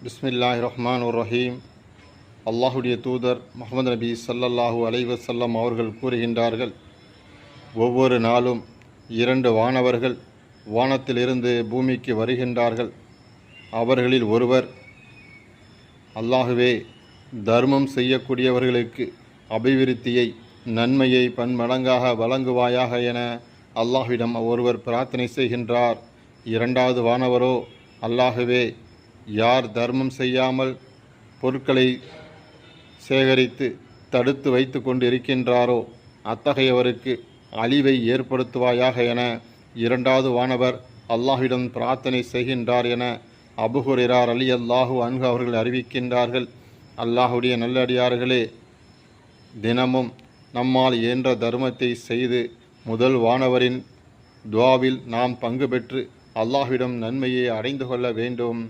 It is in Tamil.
பிஸ்மில்லாஹிர்ரஹ்மானிர்ரஹீம். அல்லாஹுடைய தூதர் முஹம்மது நபி ஸல்லல்லாஹு அலைஹி வஸல்லம் அவர்கள் கூறுகின்றார்கள், ஒவ்வொரு நாளும் 2 வானவர்கள் வானத்திலிருந்து பூமிக்கு வருகின்றார்கள். அவர்களில் ஒருவர், அல்லாஹுவே, தர்மம் செய்யக்கூடியவர்களுக்கு அபிவிருத்தியை, நன்மையை பன்மடங்காக வழங்குவாயாக என அல்லாஹ்விடம் ஒருவர் பிரார்த்தனை செய்கின்றார். 2வது வானவரோ, அல்லாஹுவே, யார் தர்மம் செய்யாமல் பொருட்களை சேகரித்து தடுத்து வைத்து கொண்டு இருக்கின்றாரோ அத்தகையவருக்கு அழிவை ஏற்படுத்துவாயாக என 2வது வானவர் அல்லாஹ்விடம் பிரார்த்தனை செய்கின்றார் என அபூ ஹுரைரா ரலியல்லாஹு அன்ஹு அவர்கள் அறிவிக்கின்றார்கள். அல்லாஹுடைய நல்லடியார்களே, தினமும் நம்மால் இயன்ற தர்மத்தை செய்து முதல் வானவரின் துஆவில் நாம் பங்கு பெற்று அல்லாஹ்விடம் நன்மையை அடைந்து கொள்ள வேண்டும்.